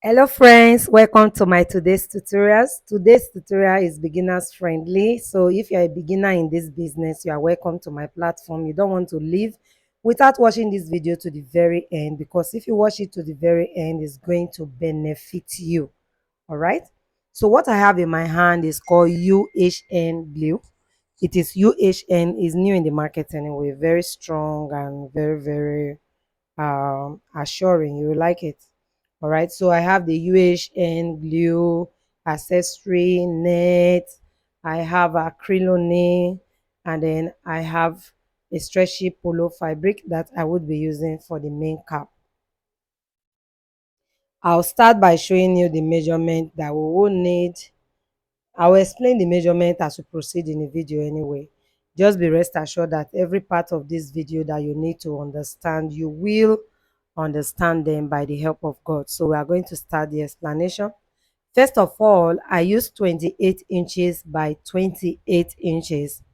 Hello friends, welcome to my today's tutorials. Today's tutorial is beginners friendly. So if you're a beginner in this business, you are welcome to my platform. You don't want to leave without watching this video to the very end, because if you watch it to the very end, it's going to benefit you. All right. So what I have in my hand is called UHN blue. It is UHN, is new in the market anyway, very strong and very assuring. You will like it. All right, so I have the UHN glue accessory net, I have acrylonene, and then I have a stretchy polo fabric that I would be using for the main cap. I'll start by showing you the measurement that we will need. I'll explain the measurement as we proceed in the video anyway. Just be rest assured that every part of this video that you need to understand, you will understand them by the help of God. So we are going to start the explanation. First of all, I use 28 inches by 28 inches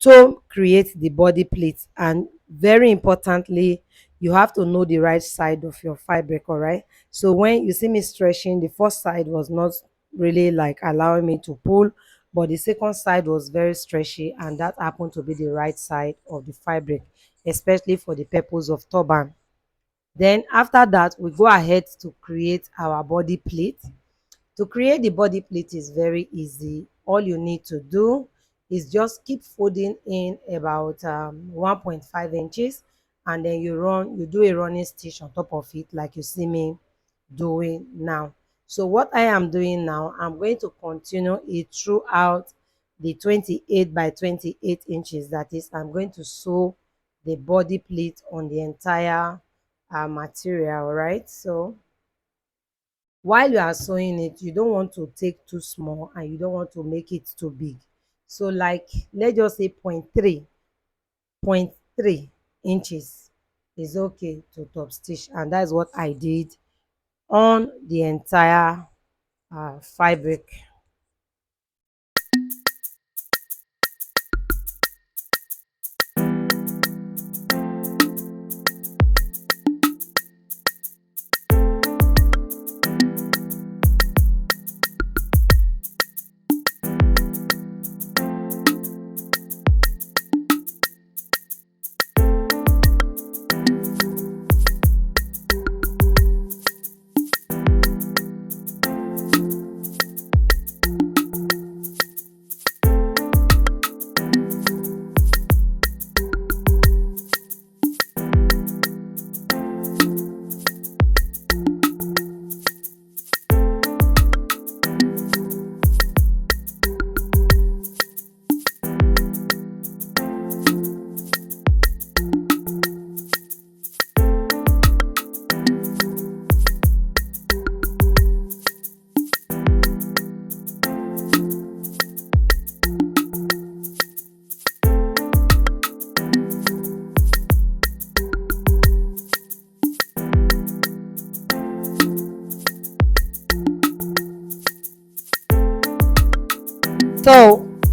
to create the body pleat, and very importantly, you have to know the right side of your fabric. All right, so when you see me stretching, the first side was not really like allowing me to pull, but the second side was very stretchy, and that happened to be the right side of the fabric, especially for the purpose of turban. Then after that, we go ahead to create our body pleat. To create the body pleat is very easy. All you need to do is just keep folding in about 1.5 inches, and then you do a running stitch on top of it like you see me doing now. So what I am doing now, I'm going to continue it throughout the 28 by 28 inches. That is, I'm going to sew the body pleat on the entire material. Right, so while you are sewing it, you don't want to take too small and you don't want to make it too big. So like, let's just say 0.3 inches is okay to top stitch, and that's what I did on the entire fabric.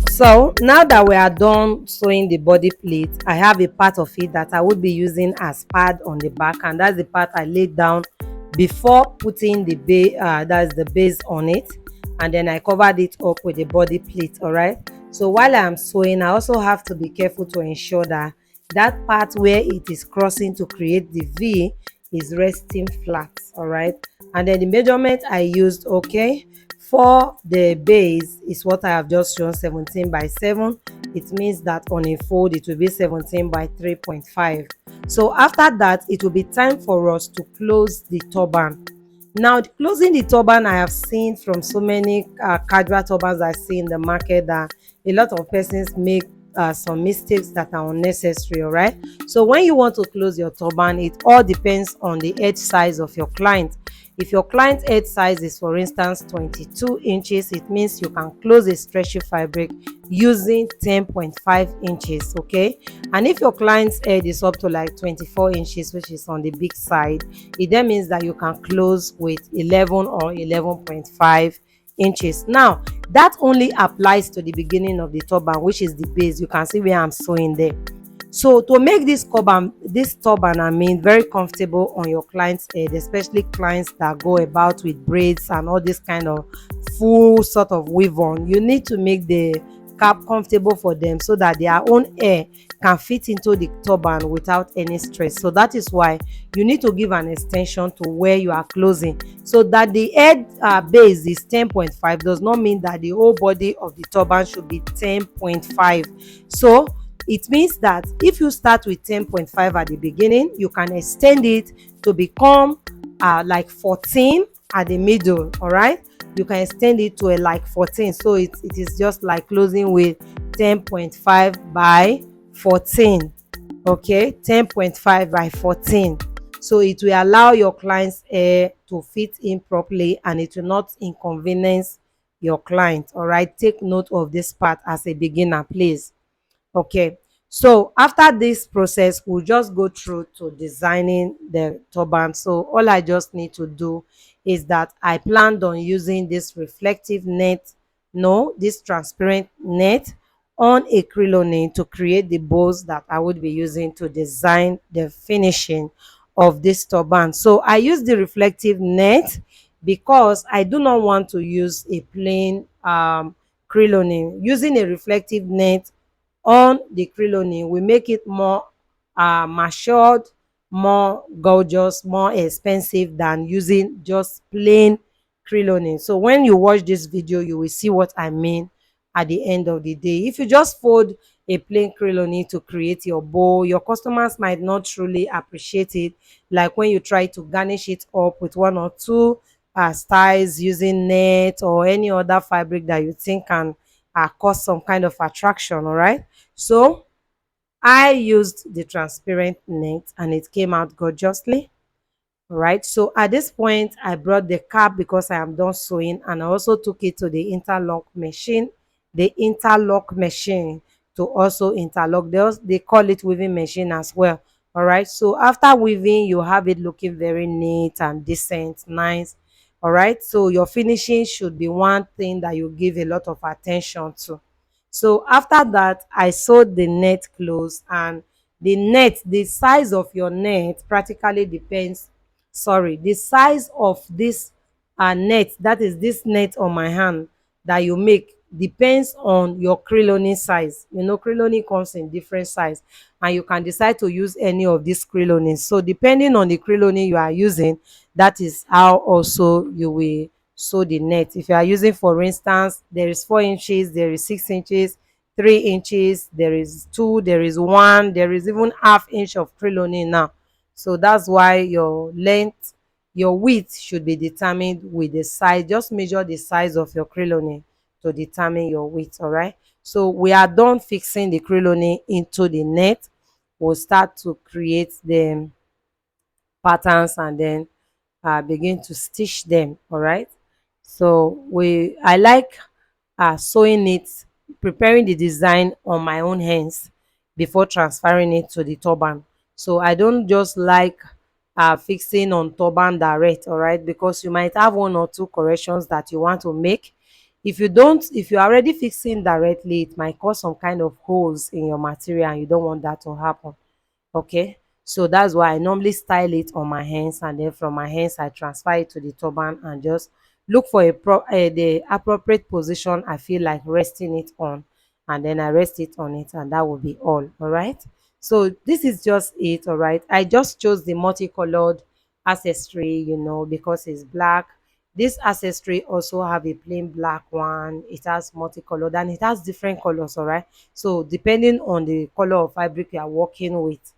So now that we are done sewing the body pleat, I have a part of it that I would be using as pad on the back, and that's the part I laid down before putting the that's the base on it, and then I covered it up with the body pleat. All right, so while I'm sewing, I also have to be careful to ensure that that part where it is crossing to create the V is resting flat. All right, and then the measurement I used, okay, for the base is what I have just shown, 17 by 7. It means that on a fold it will be 17 by 3.5. So after that, it will be time for us to close the turban. Now, closing the turban, I have seen from so many casual turbans I see in the market that a lot of persons make some mistakes that are unnecessary. All right, so when you want to close your turban, it all depends on the edge size of your client. If your client edge size is, for instance, 22 inches, it means you can close a stretchy fabric using 10.5 inches. Okay, and if your client's edge is up to like 24 inches, which is on the big side, it then means that you can close with 11 or 11.5 inches. Now that only applies to the beginning of the turban, which is the base. You can see where I'm sewing there. So to make this turban, I mean, very comfortable on your client's head, especially clients that go about with braids and all this kind of full sort of weave on, you need to make the cap comfortable for them so that their own hair can fit into the turban without any stress. So that is why you need to give an extension to where you are closing, so that the head base is 10.5 does not mean that the whole body of the turban should be 10.5. So it means that if you start with 10.5 at the beginning, you can extend it to become like 14 at the middle. All right, you can extend it to a like 14, so it is just like closing with 10.5 by 14. Okay, 10.5 by 14. So it will allow your client's hair to fit in properly, and it will not inconvenience your client. All right, take note of this part as a beginner, please. Okay, so after this process, we'll just go through to designing the turban. So all I just need to do is that I planned on using this reflective net, no, this transparent net on a crinoline to create the bows that I would be using to design the finishing of this turban. So I use the reflective net because I do not want to use a plain crinoline. Using a reflective net on the crinoline will make it more matured, more gorgeous, more expensive than using just plain crinoline. So when you watch this video, you will see what I mean at the end of the day. If you just fold a plain crinoline to create your bow, your customers might not truly appreciate it, like when you try to garnish it up with one or two styles using net or any other fabric that you think can cause some kind of attraction. All right, so I used the transparent net and it came out gorgeously. Right, so at this point I brought the cap because I am done sewing, and I also took it to the interlock machine to also interlock. They call it weaving machine as well. All right, so after weaving, you have it looking very neat and decent, nice. All right, so your finishing should be one thing that you give a lot of attention to. So after that, I sewed the net close, and the size of your net practically depends, sorry, the size of this net, that is this net on my hand that you make, depends on your crinoline size. You know, crinoline comes in different size, and you can decide to use any of these crinolines. So depending on the crinoline you are using, that is how also you will sew the net. If you are using, for instance, there is 4 inches, there is 6 inches, 3 inches, there is 2, there is 1, there is even half inch of crinoline now. So that's why your length, your width should be determined with the size. Just measure the size of your crinoline to determine your width. All right, so we are done fixing the crinoline into the net. We'll start to create the patterns and then begin to stitch them. All right, so I like sewing it, preparing the design on my own hands before transferring it to the turban. So I don't just like fixing on turban direct. All right, because you might have one or two corrections that you want to make. If you're already fixing directly, it might cause some kind of holes in your material, and you don't want that to happen. Okay, so that's why I normally style it on my hands, and then from my hands I transfer it to the turban and just look for the appropriate position I feel like resting it on, and then I rest it on it, and that will be all right. So this is just it. All right, I just chose the multicolored accessory, because it's black. This accessory also have a plain black one, it has multicolored, and it has different colors. All right, so depending on the color of fabric you are working with,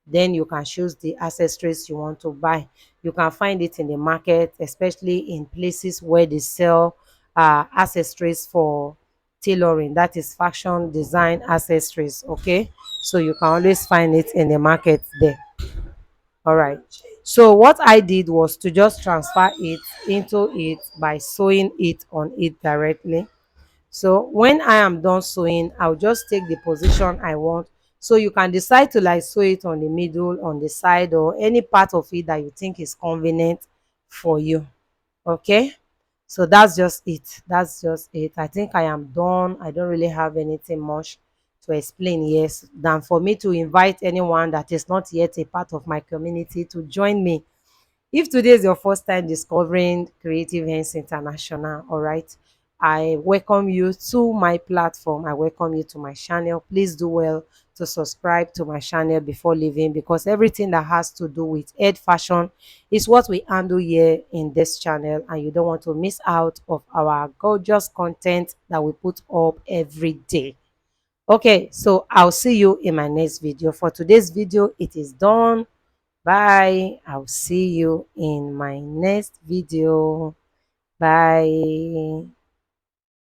then you can choose the accessories you want to buy. You can find it in the market, especially in places where they sell accessories for tailoring, that is fashion design accessories. Okay, so you can always find it in the market there. All right, so what I did was to just transfer it into it by sewing it on it directly. So when I am done sewing, I'll just take the position I want. So you can decide to like sew it on the middle, on the side, or any part of it that you think is convenient for you. Okay, so that's just it. I think I am done. I don't really have anything much to explain, yes, than for me to invite anyone that is not yet a part of my community to join me. If today is your first time discovering Creative Hands International, all right, I welcome you to my platform. I welcome you to my channel. Please do well to subscribe to my channel before leaving, because everything that has to do with head fashion is what we handle here in this channel, and you don't want to miss out of our gorgeous content that we put up every day. Okay, so I'll see you in my next video. For today's video, it is done. Bye. I'll see you in my next video. Bye.